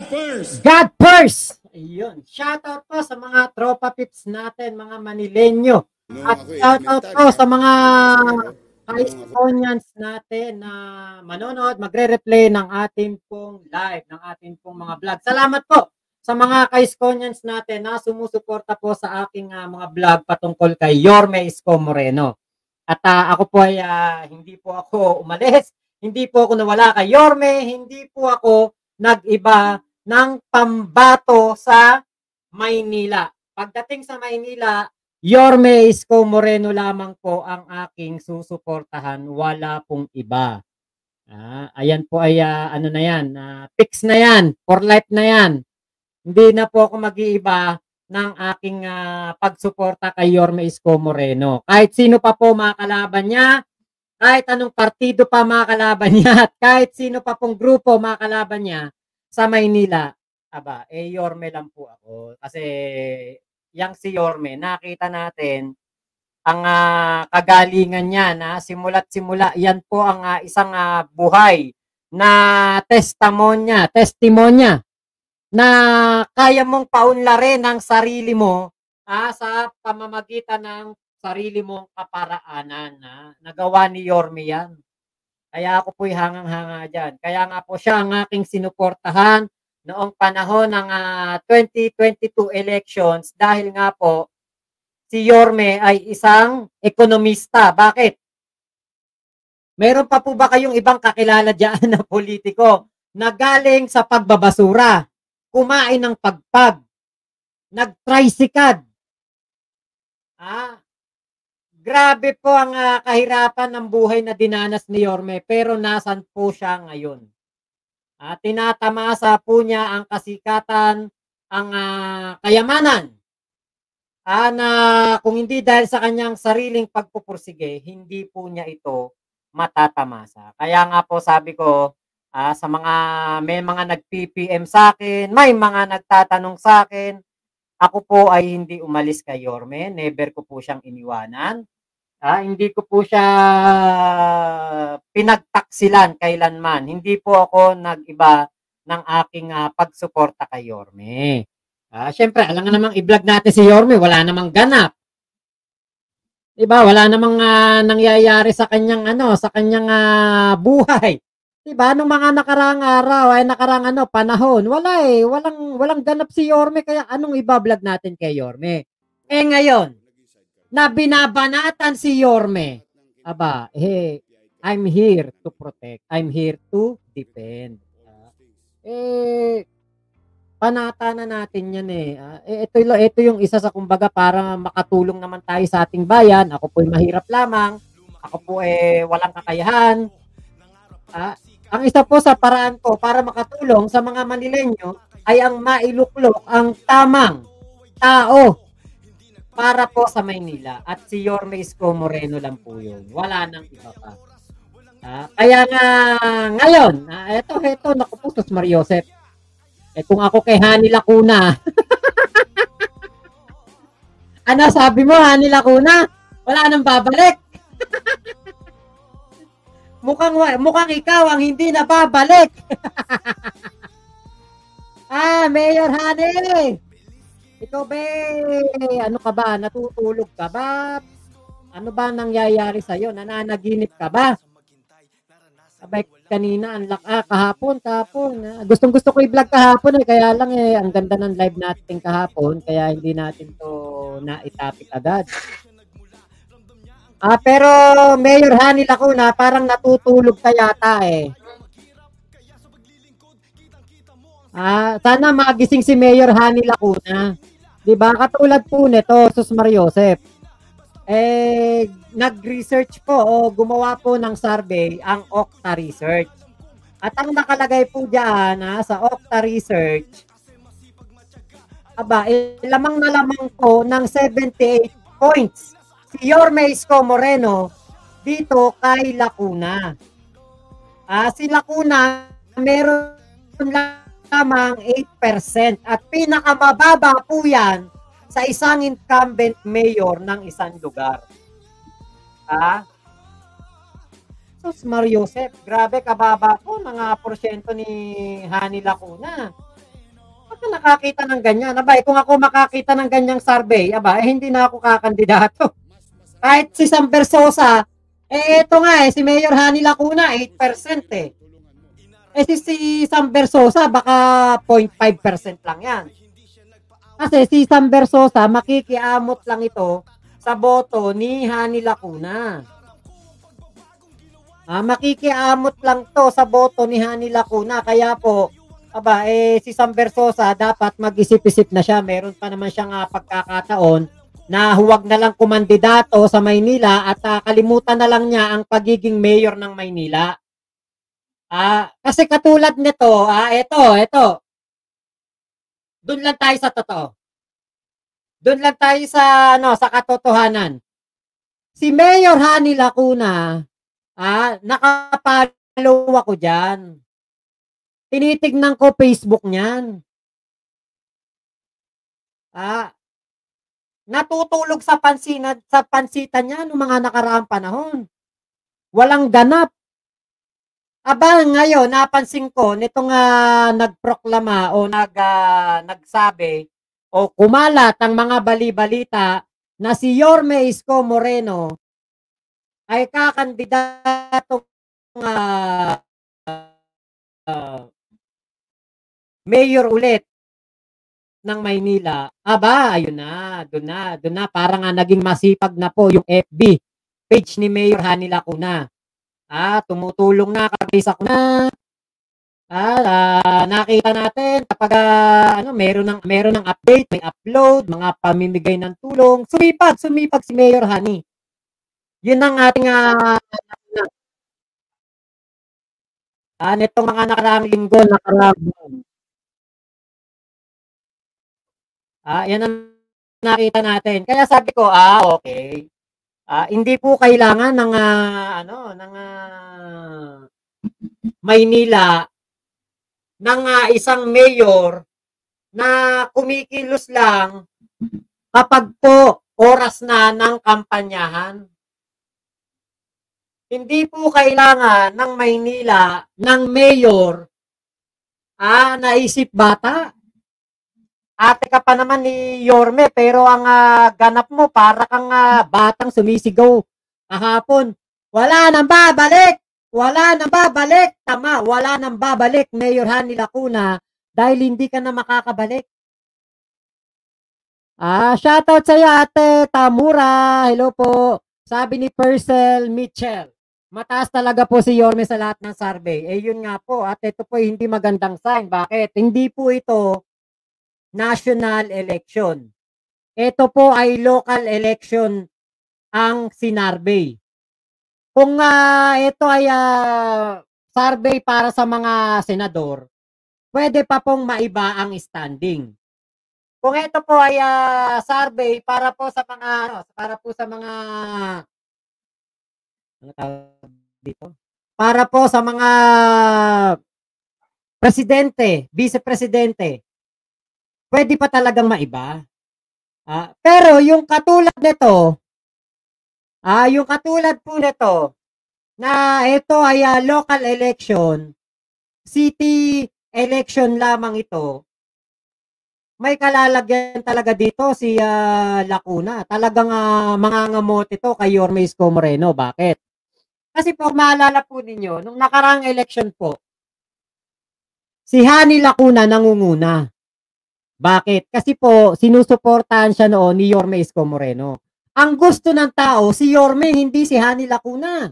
first! God first! Ayun. Shoutout po sa mga tropa pips natin, mga Manilenyo. At shoutout po sa mga Kaistonians natin na manonood, magre-replay ng ating pong live, ng ating pong mga vlog. Salamat po sa mga Kaistonians natin na sumusuporta po sa aking mga vlog patungkol kay Yorme Isko Moreno. At ako po ay hindi po ako umalis, hindi po ako nawala kay Yorme, hindi po ako nag-iba ng pambato sa Maynila. Pagdating sa Maynila, Yorme Isko Moreno lamang po ang aking susuportahan, wala pong iba. Ayan po ay ano na yan, fix na yan, for life na yan. Hindi na po ako mag-iiba ng aking pagsuporta kay Yorme Isko Moreno. Kahit sino pa po makakalaban niya, kahit anong partido pa makakalaban niya, at kahit sino pa pong grupo makakalaban niya sa Maynila, Yorme lang po ako. Kasi yang si Yorme, nakita natin ang kagalingan niya na simula't simula. Yan po ang isang buhay na testimonya na kaya mong paunlarin ang sarili mo sa pamamagitan ng sarili mong kaparaanan. Nagawa ni Yorme yan. Kaya ako po'y hangang-hanga dyan. Kaya nga po siya ang aking sinuportahan noong panahon ng 2022 elections dahil nga po si Yorme ay isang ekonomista. Bakit? Meron pa po ba kayong ibang kakilala dyan na politiko na galing sa pagbabasura, kumain ng pagpag, nag-tricycad? Grabe po ang kahirapan ng buhay na dinanas ni Yorme, pero nasan po siya ngayon? Tinatamasa po niya ang kasikatan, ang kayamanan, na kung hindi dahil sa kanyang sariling pagpupursige, hindi po niya ito matatamasa. Kaya nga po sabi ko, sa may mga nag-PPM sa akin, may mga nagtatanong sa akin, ako po ay hindi umalis kay Yorme, never ko po siyang iniwanan. Hindi ko po siya pinagtaksilan kailanman. Hindi po ako nag-iba ng aking pagsuporta kay Yorme. Siyempre, alam nga namang i-vlog natin si Yorme, wala namang ganap. Diba? Wala namang nangyayari sa kanyang buhay. Diba? Nung mga nakaraang araw, nakaraang panahon, walang ganap si Yorme, kaya anong i-vlog natin kay Yorme? Ngayon, na binabanatan si Yorme, I'm here to protect. I'm here to defend. Panata na natin yan ito yung isa sa kumbaga para makatulong naman tayo sa ating bayan. Ako po ay mahirap lamang. Ako po walang kakayahan. Ang isa po sa paraan ko para makatulong sa mga Manilenyo ay ang mailuklok ang tamang tao para po sa Maynila. At si Yorme Isko Moreno lang po yun. Wala nang iba pa. Kaya nga ngayon, eto, naku po, Tos Mariosep. Kung ako kay Hani Lacuna. Ano sabi mo, Hani Lacuna? Wala nang babalik. mukhang ikaw ang hindi na babalik. Mayor Hani. Ikaw ba, ano ka ba? Natutulog ka ba? Ano ba nangyayari sa'yo? Nananaginip ka ba? Kanina, kahapon. Gustong-gusto ko i-vlog kahapon kaya lang ang ganda ng live natin kahapon, kaya hindi natin to naitapik agad. Pero Mayor Hani Lacuna, parang natutulog ka yata sana magising si Mayor Hani Lacuna. Diba? Katulad po nito, Sus Mariosep. Nag-research po o gumawa po ng survey ang Okta Research. At ang nakalagay po dyan sa Okta Research, lamang na lamang po ng 78 points si Yorme Isko Moreno dito kay Lacuna. Si Lacuna meron lamang 8% at pinakamababa po yan sa isang incumbent mayor ng isang lugar. Sus Mariosep, grabe kababa po mga porsyento ni Hani Lacuna. Ba't ka nakakita ng ganyan? Aba, kung ako makakita ng ganyang survey, aba, hindi na ako kakandidato. Kahit si Sam Versosa, eto nga si Mayor Hani Lacuna, 8% eh. Si Sam Versosa, baka 0.5% lang yan. Kasi si Sam Versosa, makikiamot lang ito sa boto ni Hani Lacuna. Makikiamot lang to sa boto ni Hani Lacuna. Kaya po, aba, si Sam Versosa, dapat mag-isip-isip na siya. Meron pa naman siyang pagkakataon na huwag na lang kumandidato sa Maynila at kalimutan na lang niya ang pagiging mayor ng Maynila. Kasi katulad nito, ito. Doon lang tayo sa totoo. Doon lang tayo sa katotohanan. Si Mayor Hani Lacuna, nakapalo ako diyan. Tinitignan ko Facebook niyan. Natutulog sa pansitan niya noong mga nakaraang panahon. Walang ganap. Aba, ngayon, napansin ko, nitong nagproklama o nagsabi o kumalat ang mga bali-balita na si Yorme Isko Moreno ay kakandidatong mayor ulit ng Maynila. Aba, ayun na, doon na, parang naging masipag na po yung FB page ni Mayor Hani Lacuna. Tumutulong na, kabisa ko na. Nakita natin kapag meron ng update, may upload, mga pamimigay ng tulong. Sumipag si Mayor Hani. Yun ang ating nitong mga nakaraang linggo, yan ang nakita natin. Kaya sabi ko, okay. Hindi po kailangan ng Maynila ng isang mayor na kumikilos lang kapag po oras na ng kampanyahan. Hindi po kailangan ng Maynila ng mayor naisip bata. Ate ka pa naman ni Yorme, pero ang ganap mo para kang batang sumisigaw kahapon. Wala nang babalik! Wala nang babalik! Tama, wala nang babalik, Mayor Hani Lacuna, dahil hindi ka na makakabalik. Shoutout sa iyo, Ate Tamura. Hello po. Sabi ni Percel Mitchell, mataas talaga po si Yorme sa lahat ng survey. Yun nga po, at ito po hindi magandang sign. Bakit? Hindi po ito national election. Ito po ay local election ang sinurvey. Kung ito ay survey para sa mga senador, pwede pa pong maiba ang standing. Kung ito po ay survey para po sa mga para po sa mga presidente, vice-presidente, pwede pa talagang maiba. Pero yung katulad nito, yung katulad po nito, na ito ay local election, city election lamang ito, may kalalagyan talaga dito si Lacuna. Talagang mangangamot ito kay Yorme Isko Moreno. Bakit? Kasi po, maalala po ninyo, nung nakarang election po, si Hani Lacuna nangunguna. Bakit? Kasi po, sinusuportahan siya noon ni Yorme Isko Moreno. Ang gusto ng tao, si Yorme, hindi si Hani Lacuna.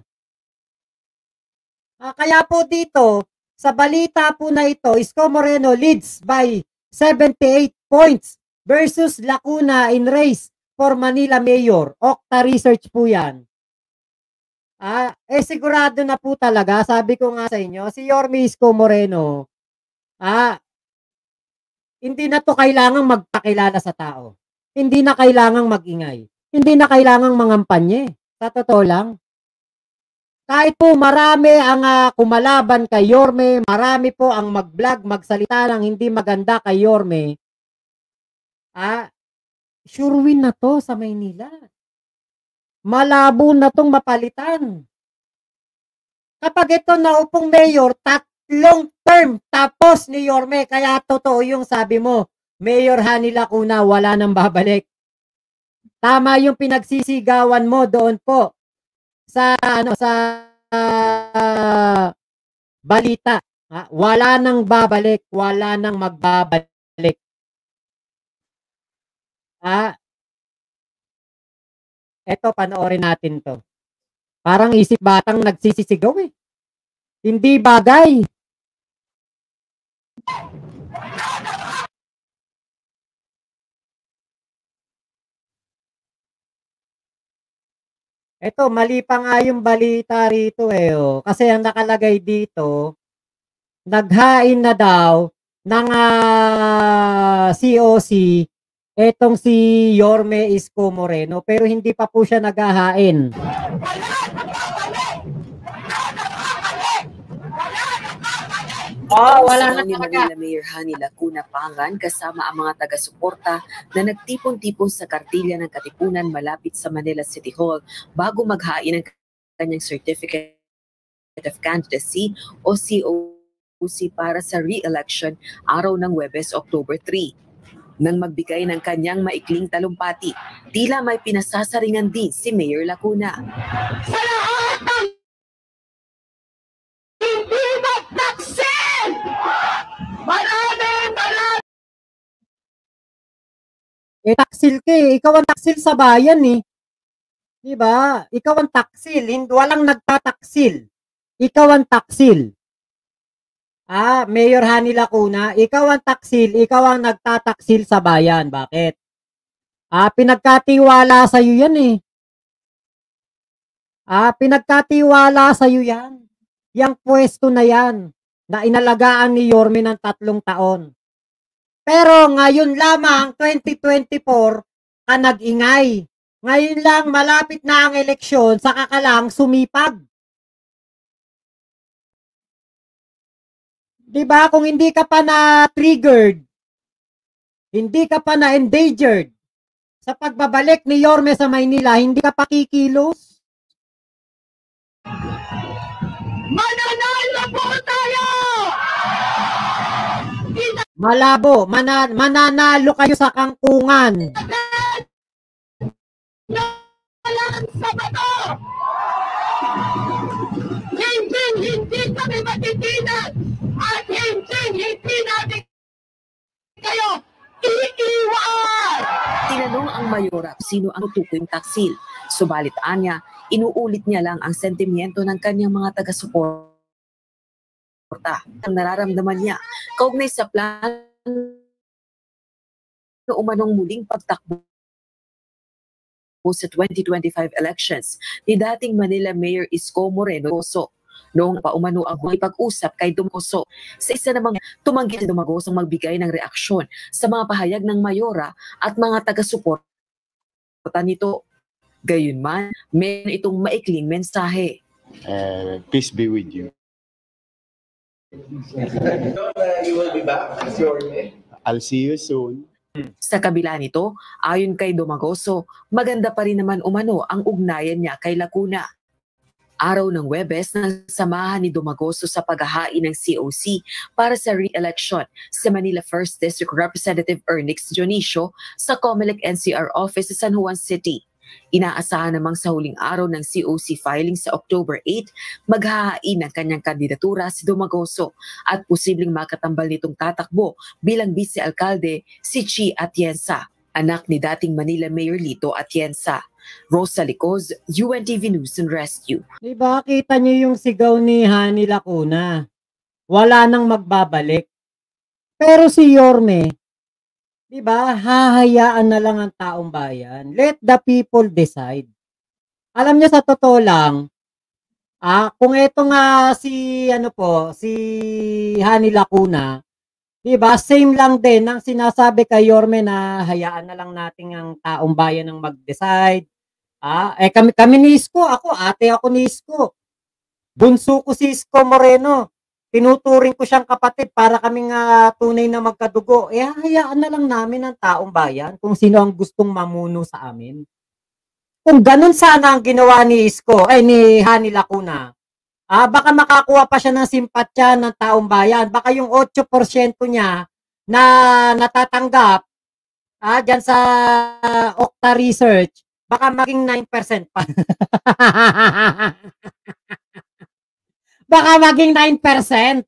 Kaya po dito, sa balita po na ito, Isko Moreno leads by 78 points versus Lacuna in race for Manila Mayor. Okta Research po yan. Sigurado na po talaga, sabi ko nga sa inyo, si Yorme Isko Moreno, hindi na to kailangang magpakilala sa tao. Hindi na kailangang magingay. Hindi na kailangang mangampanye. Sa totoo lang. Kahit po marami ang kumalaban kay Yorme, marami po ang mag-vlog, magsalita ng hindi maganda kay Yorme, sure win na to sa Maynila. Malabo na tong mapalitan. Kapag ito naupong mayor, Tatlong term tapos ni Yorme. Kaya totoo yung sabi mo, Mayor Hani Lacuna, wala nang babalik. Tama yung pinagsisigawan mo doon po sa balita. Wala nang babalik, wala nang magbabalik. Eto, panoorin natin to. Parang isip batang nagsisisigaw eh. Hindi bagay. Eto, mali pa nga yung balita rito eh. Oh. Kasi ang nakalagay dito, naghain na daw ng COC etong si Yorme Isko Moreno, pero hindi pa po siya naghahain. Wala na talaga. Manila Mayor Hani Lacuna Pangan kasama ang mga taga-suporta na nagtipon-tipon sa kartilya ng Katipunan malapit sa Manila City Hall bago maghain ng kanyang Certificate of Candidacy o COC para sa re-election araw ng Huwebes, October 3. Nang magbigay ng kanyang maikling talumpati, tila may pinasasaringan din si Mayor Lacuna. Sa lahat ng hindi magtaksil! Marami! Taksil ka eh. Ikaw ang taksil sa bayan eh. Diba? Ikaw ang taksil. Walang nagtataksil. Ikaw ang taksil. Mayor Hani Lacuna, ikaw ang taksil, ikaw ang nagtataksil sa bayan. Bakit? Pinagkatiwala sa'yo yan eh. Pinagkatiwala sa'yo yan. Yang pwesto na yan, na inalagaan ni Yorme ng 3 taon. Pero ngayon lamang, 2024, ka nag-ingay. Ngayon lang, malapit na ang eleksyon, saka ka lang sumipag. Diba? Kung hindi ka pa na-triggered, hindi ka pa na-endangered sa pagbabalik ni Yorme sa Maynila, hindi ka pa kikilos. Mananalo po tayo! Malabo, mananalo kayo sa kangkungan. Nalang sa bato! Hindi kami matitinan at hindi natin kayo iiwan! Tinanong ang mayora sino ang tutukoy taksil. Subalit anya, inuulit niya lang ang sentimiento ng kanyang mga taga-suporta. Ang nararamdaman niya, kaugnay sa plano umanong muling pagtakbo sa 2025 elections ni dating Manila Mayor Isko Moreno noong paumano ang pag-usap kay Dumagoso. Sa isa namang tumanggi si Dumagoso ang magbigay ng reaksyon sa mga pahayag ng mayora at mga taga-suporta nito. Gayunman, meron itong maikling mensahe. Peace be with you. You will be back, Yorme. I'll see you soon. Sa kabila nito, ayon kay Dumagoso, maganda pa rin naman umano ang ugnayan niya kay Lacuna. Araw ng Huwebes, nasamahan ni Dumagoso sa paghahain ng COC para sa re-election sa Manila 1st District Representative Ernix Dionisio sa COMELEC NCR office sa San Juan City. Inaasahan namang sa huling araw ng COC filing sa October 8, maghahain ng kanyang kandidatura si Dumagoso at posibleng makatambal nitong tatakbo bilang vice-alkalde si Chi Atienza, anak ni dating Manila Mayor Lito Atienza. Rosa Licoz, UNTV News and Rescue. Diba, kita niyo yung sigaw ni Hani Lacuna. Wala nang magbabalik. Pero si Yorme, diba, hahayaan na lang ang taong bayan. Let the people decide. Alam niyo, sa totoo lang, kung ito nga si Hani Lacuna, diba, same lang din ang sinasabi kay Yorme na hayaan na lang natin ang taong bayan ang mag-decide. Kami ni Isko, ate ako ni Isko. Bunso ko si Isko Moreno. Tinuturing ko siyang kapatid para kaming tunay na magkadugo. Hayaan na lang namin ang taong bayan kung sino ang gustong mamuno sa amin. Kung ganun sana ang ginawa ni Isko, ni Hani Lacuna, baka makakuha pa siya ng simpatya ng taong bayan. Baka yung 8% niya na natatanggap dyan sa Okta Research, baka maging 9% pa. Baka maging 9%.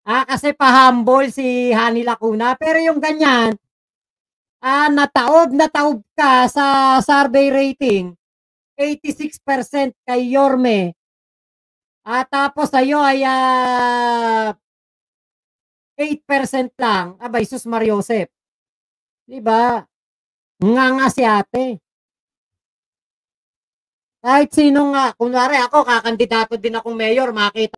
Kasi pa-humble si Hani Lacuna. Pero yung ganyan, nataob ka sa survey rating, 86% kay Yorme. Tapos sa'yo ay 8% lang. Abay, sus Mariosep. Diba? Nga si ate. Kahit sino nga, kunwari ako, kakandidato din akong mayor, makita